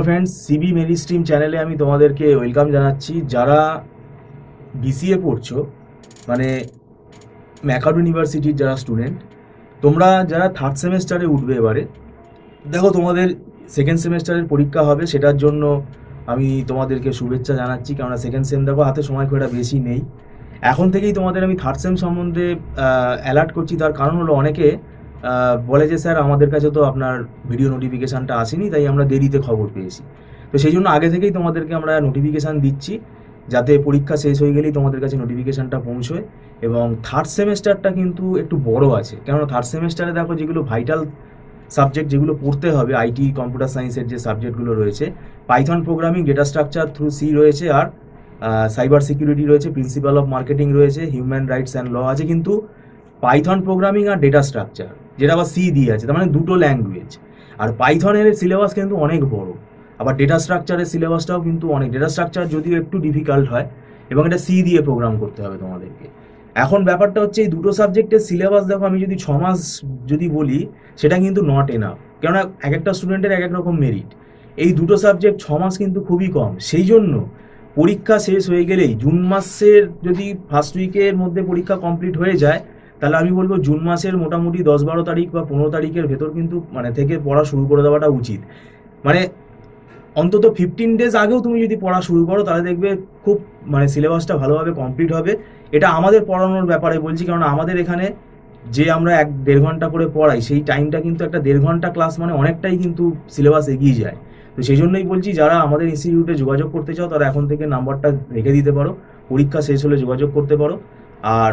Friends, CB Mary stream চ্যানেলে আমি তোমাদেরকে ওয়েলকাম জানাচ্ছি। যারা বিসিএ পড়ছো, মানে ম্যাকার ইউনিভার্সিটির যারা স্টুডেন্ট, তোমরা যারা থার্ড সেমেস্টারে উঠবে এবারে, দেখো তোমাদের সেকেন্ড সেমেস্টারের পরীক্ষা হবে, সেটার জন্য আমি তোমাদেরকে শুভেচ্ছা জানাচ্ছি। কেননা সেকেন্ড সেম দেখো হাতে সময় খুব একটা বেশি নেই। এখন থেকেই তোমাদের আমি থার্ড সেম সম্বন্ধে অ্যালার্ট করছি। তার কারণ হলো অনেকে বলে যে স্যার আমাদের কাছে তো আপনার ভিডিও নোটিফিকেশানটা আসেনি, তাই আমরা দেরিতে খবর পেয়েছি। তো সেই জন্য আগে থেকেই তোমাদেরকে আমরা নোটিফিকেশান দিচ্ছি, যাতে পরীক্ষা শেষ হয়ে গেলেই তোমাদের কাছে নোটিফিকেশানটা পৌঁছয়। এবং থার্ড সেমেস্টারটা কিন্তু একটু বড় আছে, কেননা থার্ড সেমেস্টারে দেখো যেগুলো ভাইটাল সাবজেক্ট যেগুলো পড়তে হবে, আইটি কম্পিউটার সায়েন্সের যে সাবজেক্টগুলো রয়েছে, Python programming, data structure through C রয়েছে, আর সাইবার সিকিউরিটি রয়েছে, প্রিন্সিপাল অফ মার্কেটিং রয়েছে, হিউম্যান রাইটস অ্যান্ড ল আছে। কিন্তু পাইথন প্রোগ্রামিং আর ডেটা স্ট্রাকচার, যেটা আবার সি দিয়ে আছে, তার মানে দুটো ল্যাঙ্গুয়েজ। আর পাইথনের সিলেবাস কিন্তু অনেক বড়, আবার ডেটা স্ট্রাকচারের সিলেবাসটাও কিন্তু অনেক। ডেটা স্ট্রাকচার যদিও একটু ডিফিকাল্ট হয়, এবং এটা সি দিয়ে প্রোগ্রাম করতে হবে তোমাদেরকে। এখন ব্যাপারটা হচ্ছে এই দুটো সাবজেক্টের সিলেবাস দেখো, আমি যদি 6 মাস যদি বলি, সেটা কিন্তু নট এনাফ, কেননা এক একটা স্টুডেন্টের এক এক রকম মেরিট। এই দুটো সাবজেক্ট 6 মাস কিন্তু খুবই কম। সেই জন্য পরীক্ষা শেষ হয়ে গেলেই, জুন মাসের যদি ফার্স্ট উইকের মধ্যে পরীক্ষা কমপ্লিট হয়ে যায়, তাহলে আমি বলবো জুন মাসের মোটামুটি 10-12 তারিখ বা 15 তারিখের ভেতর কিন্তু থেকে পড়া শুরু করে দেওয়াটা উচিত। মানে অন্তত 15 ডেজ আগেও তুমি যদি পড়া শুরু করো, তাহলে দেখবে খুব সিলেবাসটা ভালোভাবে কমপ্লিট হবে। এটা আমাদের পড়ানোর ব্যাপারে বলছি, কারণ আমাদের এখানে যে আমরা 1-1.5 ঘন্টা করে পড়াই, সেই টাইমটা কিন্তু একটা 1.5 ঘন্টা ক্লাস অনেকটাই কিন্তু সিলেবাস এগিয়ে যায়। তো সেই জন্যই বলছি, যারা আমাদের ইনস্টিটিউটে যোগাযোগ করতে চাও, তারা এখন থেকে নাম্বারটা রেখে দিতে পারো, পরীক্ষা শেষ হলে যোগাযোগ করতে পারো। আর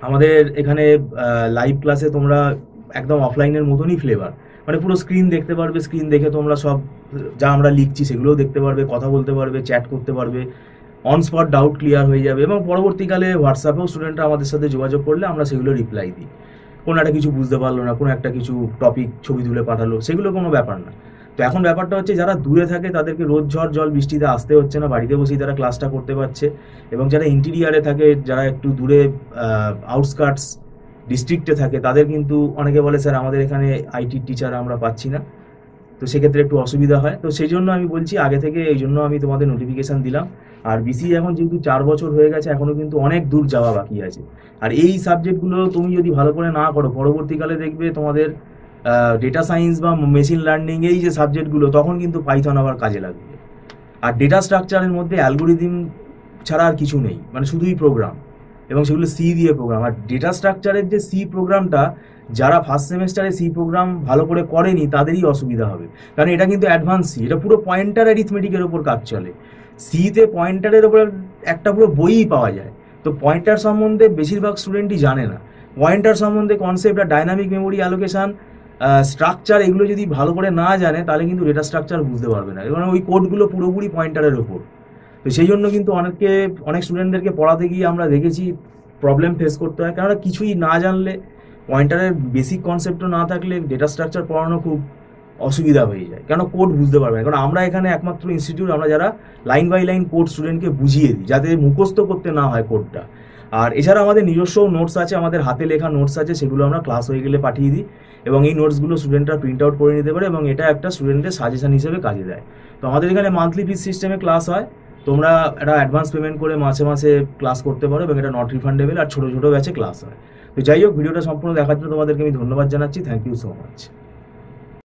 আমাদের এখানে লাইভ ক্লাসে তোমরা একদম অফলাইনের মতনই ফ্লেভার, পুরো স্ক্রিন দেখতে পারবে। স্ক্রিন দেখে তোমরা সব যা আমরা লিখছি সেগুলোও দেখতে পারবে, কথা বলতে পারবে, চ্যাট করতে পারবে, অন স্পট ডাউট ক্লিয়ার হয়ে যাবে। এবং পরবর্তীকালে হোয়াটসঅ্যাপেও স্টুডেন্টরা আমাদের সাথে যোগাযোগ করলে আমরা সেগুলো রিপ্লাই দিই। কোনো একটা কিছু বুঝতে পারলো না, কোনো একটা কিছু টপিক ছবি তুলে পাঠালো, সেগুলো কোনো ব্যাপার না। তো এখন ব্যাপারটা হচ্ছে, যারা দূরে থাকে তাদেরকে রোদ ঝড় জল বৃষ্টিতে আসতে হচ্ছে না, বাড়িতে বসেই তারা ক্লাসটা করতে পারছে। এবং যারা ইন্টিরিয়ারে থাকে, যারা একটু দূরে আউটস্কার্টস ডিস্ট্রিক্টে থাকে, তাদের কিন্তু অনেকে বলে স্যার আমাদের এখানে আইটির টিচার আমরা পাচ্ছি না, তো সেক্ষেত্রে একটু অসুবিধা হয়। তো সেই জন্য আমি বলছি আগে থেকে, এই জন্য আমি তোমাদের নোটিফিকেশান দিলাম। আর বিসিএ এখন যেহেতু 4 বছর হয়ে গেছে, এখনও কিন্তু অনেক দূর যাওয়া বাকি আছে। আর এই সাবজেক্টগুলো তুমি যদি ভালো করে না করো, পরবর্তীকালে দেখবে তোমাদের ডেটা সায়েন্স বা মেশিন লার্নিং, এই যে সাবজেক্টগুলো, তখন কিন্তু পাইথন আবার কাজে লাগবে। আর ডেটা স্ট্রাকচারের মধ্যে অ্যালগোরিদম ছাড়া আর কিছু নেই, শুধুই প্রোগ্রাম, এবং সেগুলো সি দিয়ে প্রোগ্রাম। আর ডেটা স্ট্রাকচারের যে সি প্রোগ্রামটা, যারা ফার্স্ট সেমেস্টারে সি প্রোগ্রাম ভালো করে করেনি তাদেরই অসুবিধা হবে, কারণ এটা কিন্তু অ্যাডভান্স সি, এটা পুরো পয়েন্টার অ্যারিথমেটিকের ওপর কাজ চলে। সিতে পয়েন্টারের ওপর একটা পুরো বইই পাওয়া যায়। তো পয়েন্টার সম্বন্ধে বেশিরভাগ স্টুডেন্টই জানে না। পয়েন্টার সম্বন্ধে কনসেপ্ট আর ডাইনামিক মেমোরি অ্যালোকেশন, স্ট্রাকচার, এগুলো যদি ভালো করে না জানে, তাহলে কিন্তু ডেটা স্ট্রাকচার বুঝতে পারবে না, এবং ওই কোডগুলো পুরোপুরি পয়েন্টারের ওপর। তো সেই জন্য কিন্তু অনেক স্টুডেন্টদেরকে পড়াতে গিয়ে আমরা দেখেছি প্রবলেম ফেস করতে হয়, কেননা কিছুই না জানলে, পয়েন্টারের বেসিক কনসেপ্টও না থাকলে ডেটা স্ট্রাকচার পড়ানো খুব অসুবিধা হয়ে যায়, কেন কোড বুঝতে পারবে না। কারণ আমরা এখানে একমাত্র ইনস্টিটিউট, আমরা যারা লাইন বাই লাইন কোড স্টুডেন্টকে বুঝিয়ে দিই, যাতে মুখস্থ করতে না হয় কোডটা। আর এছাড়া আমাদের নিজস্ব নোটস আছে, আমাদের হাতে লেখা নোটস আছে, সেগুলো আমরা ক্লাস হয়ে গেলে পাঠিয়ে দিই, এবং এই নোটসগুলো স্টুডেন্টরা প্রিন্ট আউট করে নিতে পারে, এবং এটা একটা স্টুডেন্টের সাজেশন হিসেবে কাজে দেয়। তো আমাদের এখানে মান্থলি ফিস সিস্টেমে ক্লাস হয়, তোমরা একটা অ্যাডভান্স পেমেন্ট করে মাসে মাসে ক্লাস করতে পারো, এবং এটা নট রিফান্ডেবল, আর ছোটো ছোটো ব্যাচে ক্লাস হয়। তো যাই হোক, ভিডিওটা সম্পূর্ণ দেখার জন্য তোমাদেরকে আমি ধন্যবাদ জানাচ্ছি। Thank you so much.